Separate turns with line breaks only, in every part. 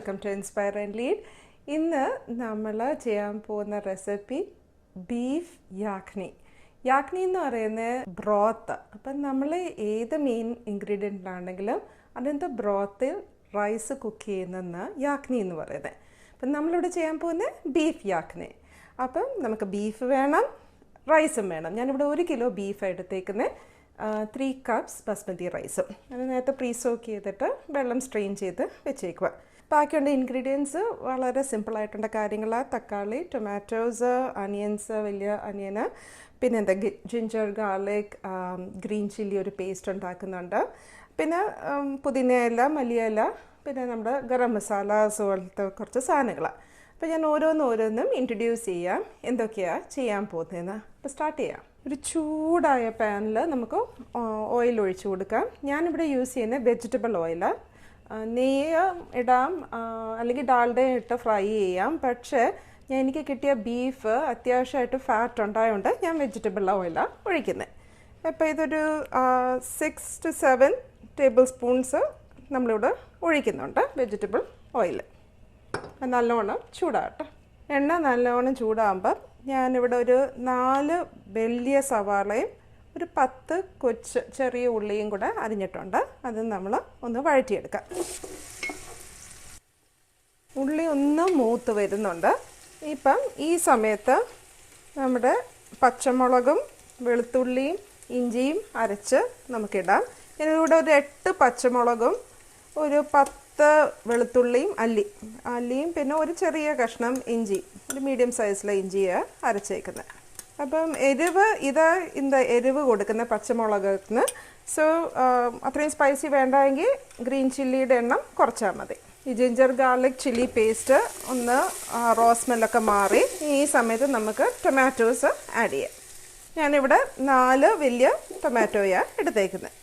Welcome to inspire and lead. ഇന്ന് നമ്മൾ ചെയ്യാൻ പോകുന്ന റെസിപ്പി ബീഫ് യാഖ്നി. യാഖ്നി എന്ന് പറയുന്നത് ബ്രോത്ത്. അപ്പം നമ്മൾ ഏത് മെയിൻ ഇൻഗ്രീഡിയൻ്റ് ആണെങ്കിലും അതിൻ്റെ ബ്രോത്തിൽ റൈസ് കുക്ക് ചെയ്യുന്നതെന്ന് യാഖ്നി എന്ന് പറയുന്നത്. അപ്പം നമ്മളിവിടെ ചെയ്യാൻ പോകുന്നത് ബീഫ് യാഖ്നി. അപ്പം നമുക്ക് ബീഫ് വേണം, റൈസും വേണം. ഞാനിവിടെ 1 കിലോ ബീഫ് എടുത്തേക്കുന്നത് 3 cups ബസ്മതി റൈസും. അത് നേരത്തെ പ്രീ സോക്ക് ചെയ്തിട്ട് വെള്ളം സ്ട്രെയിൻ ചെയ്ത് വെച്ചേക്കുക. ബാക്കിയുള്ള ഇൻഗ്രീഡിയൻസ് വളരെ സിമ്പിളായിട്ടുള്ള കാര്യങ്ങളാണ്. തക്കാളി, ടൊമാറ്റോസ്, അനിയൻസ്, വലിയ അനിയന്, പിന്നെ എന്താ ജിഞ്ചർ, ഗാർലിക്, ഗ്രീൻ ചില്ലി ഒരു പേസ്റ്റ് ഉണ്ടാക്കുന്നുണ്ട്, പിന്നെ പുതിനയില, മല്ലിയില, പിന്നെ നമ്മുടെ ഗരം മസാലാസ് പോലത്തെ കുറച്ച് സാധനങ്ങളാണ്. അപ്പോൾ ഞാൻ ഓരോന്നും ഇൻട്രൊഡ്യൂസ് ചെയ്യാം എന്തൊക്കെയാണ് ചെയ്യാൻ പോകുന്നതെന്ന്. അപ്പോൾ സ്റ്റാർട്ട് ചെയ്യാം. ഒരു ചൂടായ പാനിൽ നമുക്ക് ഓയിൽ ഒഴിച്ചു കൊടുക്കാം. ഞാനിവിടെ യൂസ് ചെയ്യുന്നത് വെജിറ്റബിൾ ഓയിലാണ്. നെയ്യ് ഇടാം, അല്ലെങ്കിൽ ഡാൽഡ ഇട്ട് ഫ്രൈ ചെയ്യാം. പക്ഷേ എനിക്ക് കിട്ടിയ ബീഫ് അത്യാവശ്യമായിട്ട് ഫാറ്റ് ഉണ്ടായതുകൊണ്ട് ഞാൻ വെജിറ്റബിൾ ഓയിലാണ് ഒഴിക്കുന്നത്. അപ്പോൾ ഇതൊരു 6 to 7 tablespoons നമ്മളിവിടെ ഒഴിക്കുന്നുണ്ട് വെജിറ്റബിൾ ഓയിൽ. നല്ലോണം ചൂടാകട്ടെ. എണ്ണ നല്ലോണം ചൂടാകുമ്പം ഞാനിവിടെ ഒരു 4 വലിയ സവാളയും ഒരു 10 കൊച്ച് ചെറിയ ഉള്ളിയും കൂടെ അരിഞ്ഞിട്ടുണ്ട്. അത് നമ്മൾ ഒന്ന് വഴറ്റിയെടുക്കാം. ഉള്ളി ഒന്ന് മൂത്ത് വരുന്നുണ്ട്. ഇപ്പം ഈ സമയത്ത് നമ്മുടെ പച്ചമുളകും വെളുത്തുള്ളിയും ഇഞ്ചിയും അരച്ച് നമുക്കിടാം. ഞാനിവിടെ ഒരു 8 പച്ചമുളകും ഒരു 10 വെളുത്തുള്ളിയും അല്ലിയും പിന്നെ ഒരു ചെറിയ കഷ്ണം ഇഞ്ചി, ഒരു മീഡിയം സൈസിലെ ഇഞ്ചിയാണ് അരച്ചേക്കുന്നത്. അപ്പം എരിവ് കൊടുക്കുന്ന പച്ചമുളകിന്. സോ അത്രയും സ്പൈസി വേണ്ടെങ്കിൽ ഗ്രീൻ ചില്ലിയുടെ എണ്ണം കുറച്ചാൽ മതി. ഈ ജിഞ്ചർ ഗാർലിക് ചില്ലി പേസ്റ്റ് ഒന്ന് റോ സ്മെല്ലൊക്കെ മാറി ഈ സമയത്ത് നമുക്ക് ടൊമാറ്റോസ് ആഡ് ചെയ്യാം. ഞാനിവിടെ 4 വലിയ ടൊമാറ്റോയാണ് എടുത്തേക്കുന്നത്.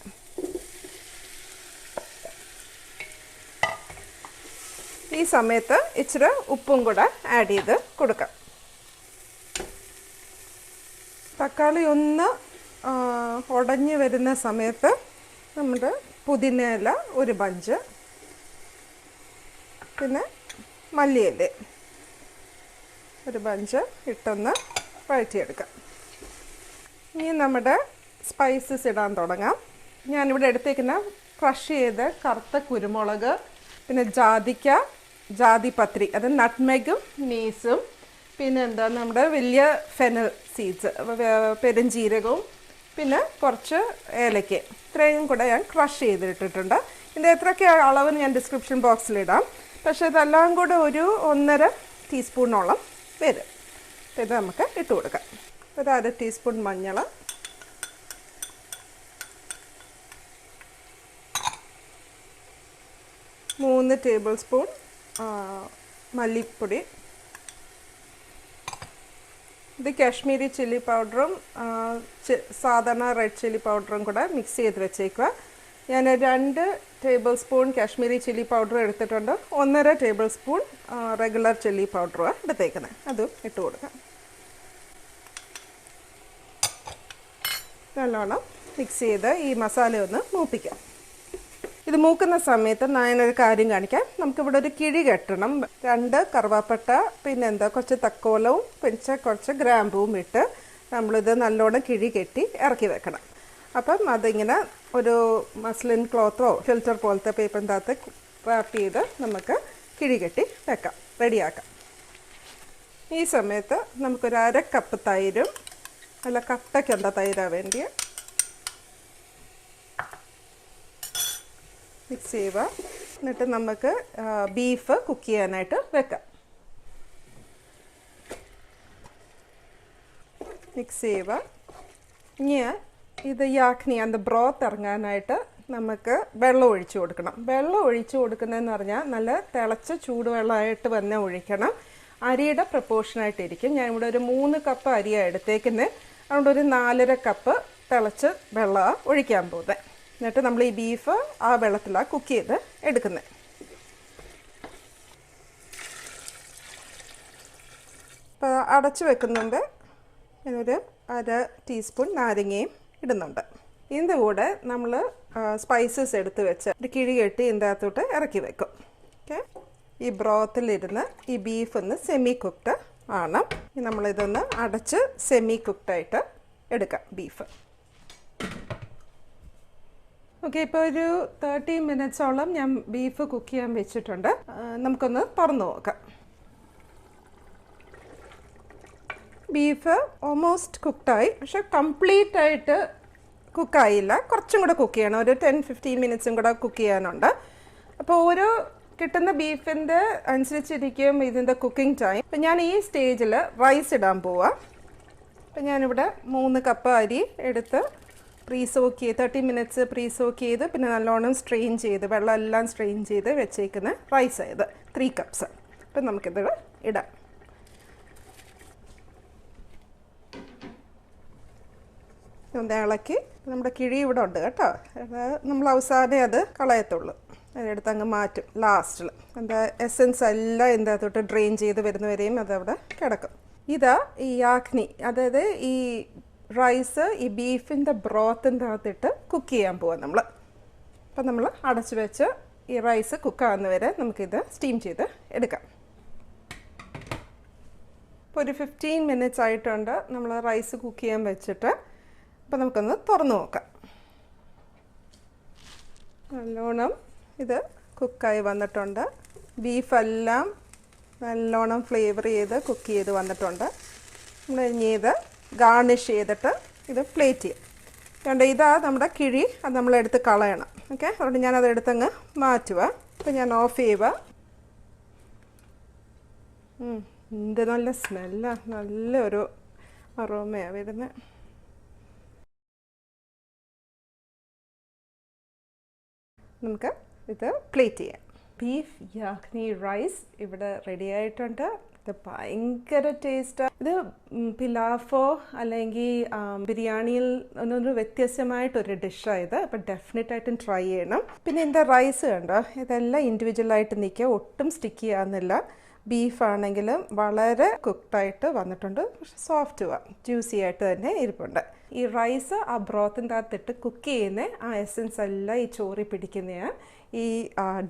ഈ സമയത്ത് ഇച്ചിരി ഉപ്പും കൂടെ ആഡ് ചെയ്ത് കൊടുക്കാം. തക്കാളി ഒന്ന് ഉടഞ്ഞു വരുന്ന സമയത്ത് നമ്മുടെ പുതിനയില ഒരു ബഞ്ച്, പിന്നെ മല്ലിയില ഒരു ബഞ്ച് ഇട്ടൊന്ന് വഴറ്റിയെടുക്കാം. ഇനി നമ്മുടെ സ്പൈസസ് ഇടാൻ തുടങ്ങാം. ഞാനിവിടെ എടുത്തേക്കുന്ന ക്രഷ് ചെയ്ത് കറുത്ത കുരുമുളക്, പിന്നെ ജാതിപത്രി, അത് നട്ട്മെഗും മീസും, പിന്നെ എന്താ നമ്മുടെ വലിയ ഫെനൽ സീഡ്സ്, പെരുംജീരകവും, പിന്നെ കുറച്ച് ഏലക്ക, ഇത്രയും കൂടെ ഞാൻ ക്രഷ് ചെയ്തിട്ടിട്ടുണ്ട്. ഇതിൻ്റെ എത്രയൊക്കെ അളവ് ഞാൻ ഡിസ്ക്രിപ്ഷൻ ബോക്സിലിടാം. പക്ഷേ ഇതെല്ലാം കൂടെ ഒരു 1.5 ടീസ്പൂണോളം വരും. അപ്പോൾ ഇത് നമുക്ക് ഇട്ട് കൊടുക്കാം. ഒരു 1/2 ടീസ്പൂൺ മഞ്ഞൾ, 3 ടേബിൾ സ്പൂൺ മല്ലിപ്പൊടി, ഇത് കാശ്മീരി ചില്ലി പൗഡറും സാധാരണ റെഡ് ചില്ലി പൗഡറും കൂടെ മിക്സ് ചെയ്ത് വെച്ചേക്കുക. ഞാൻ 2 table spoon Kashmiri chilli powder എടുത്തിട്ടുണ്ട്. 1.5 ടേബിൾ സ്പൂൺ റെഗുലർ ചില്ലി പൗഡറുമാണ് എടുത്തേക്കുന്നത്. അതും ഇട്ട് കൊടുക്കാം. നല്ലോണം മിക്സ് ചെയ്ത് ഈ മസാല ഒന്ന് മൂപ്പിക്കാം. ഇത് മൂക്കുന്ന സമയത്ത് ഞാനൊരു കാര്യം കാണിക്കാം. നമുക്കിവിടെ ഒരു കിഴി കെട്ടണം. 2 കറുവാപ്പട്ട, പിന്നെ കുറച്ച് തക്കോലവും പിന്നെ കുറച്ച് ഗ്രാമ്പൂവും ഇട്ട് നമ്മളിത് നല്ലോണം കിഴി കെട്ടി ഇറക്കി വെക്കണം. അപ്പം അതിങ്ങനെ ഒരു മസ്ലിൻ ക്ലോത്തോ ഫിൽറ്റർ പോലത്തെ പേപ്പറിൻ്റെ അകത്ത് റാപ്പ് ചെയ്ത് നമുക്ക് കിഴി കെട്ടി വെക്കാം, റെഡിയാക്കാം. ഈ സമയത്ത് നമുക്കൊരു 1/2 കപ്പ് തൈരും, നല്ല കട്ടയ്ക്കുണ്ട തൈരാണ് വേണ്ടിയ, മിക്സ് ചെയ്യുക. എന്നിട്ട് നമുക്ക് ബീഫ് കുക്ക് ചെയ്യാനായിട്ട് വെക്കാം. മിക്സ് ചെയ്യുക. ഇനി ഇത് യാഖ്നി അത് ബ്രോത്ത് ഇറങ്ങാനായിട്ട് നമുക്ക് വെള്ളം ഒഴിച്ചു കൊടുക്കണം. വെള്ളം ഒഴിച്ചു കൊടുക്കുന്നതെന്ന് പറഞ്ഞാൽ നല്ല തിളച്ച ചൂടുവെള്ളമായിട്ട് തന്നെ ഒഴിക്കണം. അരിയുടെ പ്രപ്പോർഷനായിട്ടിരിക്കും. ഞാൻ ഇവിടെ ഒരു 3 കപ്പ് അരിയാണ് എടുത്തേക്കുന്നത്. അതുകൊണ്ട് ഒരു 4.5 കപ്പ് തിളച്ച് വെള്ളമാണ് ഒഴിക്കാൻ പോകുന്നത്. എന്നിട്ട് നമ്മൾ ഈ ബീഫ് ആ വെള്ളത്തിലാണ് കുക്ക് ചെയ്ത് എടുക്കുന്നത്. അപ്പോൾ അടച്ചു വെക്കുന്നുണ്ട്. ഞാനൊരു 1/2 ടീസ്പൂൺ നാരങ്ങയും ഇടുന്നുണ്ട്. ഇതിൻ്റെ കൂടെ നമ്മൾ സ്പൈസസ് എടുത്ത് വെച്ച് ഒരു കിഴി കെട്ടി ഇതിൻ്റെ അകത്തോട്ട് ഇറക്കി വെക്കും. ഓക്കെ, ഈ ബ്രോത്തിലിരുന്ന് ഈ ബീഫ് ഒന്ന് സെമി കുക്ക്ഡ് ആണ്. നമ്മളിതൊന്ന് അടച്ച് സെമി കുക്ക്ഡായിട്ട് എടുക്കാം ബീഫ്. ഓക്കെ, ഇപ്പോൾ ഒരു 30 മിനിറ്റ്സോളം ഞാൻ ബീഫ് കുക്ക് ചെയ്യാൻ വെച്ചിട്ടുണ്ട്. നമുക്കൊന്ന് തുറന്നു നോക്കാം. ബീഫ് ഓൾമോസ്റ്റ് കുക്ക്ഡായി, പക്ഷെ കംപ്ലീറ്റ് ആയിട്ട് കുക്കായില്ല. കുറച്ചും കൂടെ കുക്ക് ചെയ്യണം, ഒരു 10-15 മിനിറ്റ്സും കൂടെ കുക്ക് ചെയ്യാനുണ്ട്. അപ്പോൾ ഓരോ കിട്ടുന്ന ബീഫിൻ്റെ അനുസരിച്ചിരിക്കും ഇതിൻ്റെ കുക്കിംഗ് ടൈം. അപ്പം ഞാൻ ഈ സ്റ്റേജിൽ റൈസ് ഇടാൻ പോവാം. അപ്പം ഞാനിവിടെ 3 കപ്പ് അരി എടുത്ത് പ്രീസോക്ക് ചെയ്ത് 30 മിനിറ്റ്സ് പ്രീസോക്ക് ചെയ്ത് പിന്നെ നല്ലോണം സ്ട്രെയിൻ ചെയ്ത് വെള്ളം എല്ലാം സ്ട്രെയിൻ ചെയ്ത് വെച്ചേക്കുന്ന റൈസ് ഇത് 3 കപ്സ്. അപ്പം നമുക്കിത് ഇടാം. ഒന്ന് ഇളക്കി, നമ്മുടെ കിഴി ഇവിടെ ഉണ്ട് കേട്ടോ, നമ്മൾ അവസാനം അത് കളയത്തുള്ളൂ. അതെടുത്ത് അങ്ങ് മാറ്റും ലാസ്റ്റിൽ. എന്താ എസൻസ് എല്ലാം ഇതിൻ്റെ അകത്തോട്ട് ഡ്രെയിൻ ചെയ്ത് വരുന്നവരെയും അതവിടെ കിടക്കും. ഇതാ ഈ യാഖ്നി, അതായത് ഈ റൈസ് ഈ ബീഫിൻ്റെ ബ്രോത്തിൻ്റെ അകത്തിട്ട് കുക്ക് ചെയ്യാൻ പോവാം നമ്മൾ. അപ്പം നമ്മൾ അടച്ചു വെച്ച് ഈ റൈസ് കുക്കാവുന്നവരെ നമുക്കിത് സ്റ്റീം ചെയ്ത് എടുക്കാം. ഇപ്പോൾ ഒരു 15 മിനിറ്റ്സ് ആയിട്ടുണ്ട് നമ്മൾ റൈസ് കുക്ക് ചെയ്യാൻ വെച്ചിട്ട്. അപ്പം നമുക്കൊന്ന് തുറന്നു നോക്കാം. നല്ലോണം ഇത് കുക്കായി വന്നിട്ടുണ്ട്. ബീഫെല്ലാം നല്ലോണം ഫ്ലേവർ ചെയ്ത് കുക്ക് ചെയ്ത് വന്നിട്ടുണ്ട്. നമ്മൾ ഇനി ഇത് ഗാർണിഷ് ചെയ്തിട്ട് ഇത് പ്ലേറ്റ് ചെയ്യും. അതുകൊണ്ട് ഇതാ നമ്മുടെ കിഴി, അത് നമ്മളെടുത്ത് കളയണം. ഓക്കെ, അതുകൊണ്ട് ഞാനത് എടുത്തങ്ങ് മാറ്റുക. അപ്പം ഞാൻ ഓഫ് ചെയ്യുക. എന്ത് നല്ല സ്മെല്ലാണ്, നല്ലൊരു അറോമയാണ് വരുന്നത്. നമുക്ക് ഇത് പ്ലേറ്റ് ചെയ്യാം. ബീഫ് യാഖ്നി റൈസ് ഇവിടെ റെഡി ആയിട്ടുണ്ട്. ഇത് ഭയങ്കര ടേസ്റ്റാണ്. ഇത് പിലാഫോ അല്ലെങ്കിൽ ബിരിയാണിയിൽ ഒന്നൊരു വ്യത്യസ്തമായിട്ടൊരു ഡിഷായത്. അപ്പോൾ ഡെഫിനറ്റായിട്ടും ട്രൈ ചെയ്യണം. പിന്നെ ഇതിൻ്റെ റൈസ് കണ്ടോ, ഇതെല്ലാം ഇൻഡിവിജ്വലായിട്ട് നിൽക്കുക, ഒട്ടും സ്റ്റിക്ക് ചെയ്യാവുന്നില്ല. ബീഫാണെങ്കിലും വളരെ കുക്ക്ഡായിട്ട് വന്നിട്ടുണ്ട്, പക്ഷെ സോഫ്റ്റ് ജ്യൂസി ആയിട്ട് തന്നെ ഇരിപ്പുണ്ട്. ഈ റൈസ് ആ ബ്രോത്തിൻ്റെ അകത്തിട്ട് കുക്ക് ചെയ്യുന്ന ആ എസൻസ് എല്ലാം ഈ ചോറി പിടിക്കുന്നതാണ് ഈ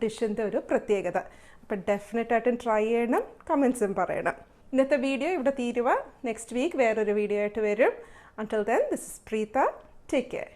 ഡിഷിൻ്റെ ഒരു പ്രത്യേകത. അപ്പം ഡെഫിനറ്റായിട്ടും ട്രൈ ചെയ്യണം, കമൻസും പറയണം. ഇന്നത്തെ വീഡിയോ ഇവിടെ തീരുക. നെക്സ്റ്റ് വീക്ക് വേറൊരു വീഡിയോ ആയിട്ട് വരും. Until then, this is Preetha. Take care.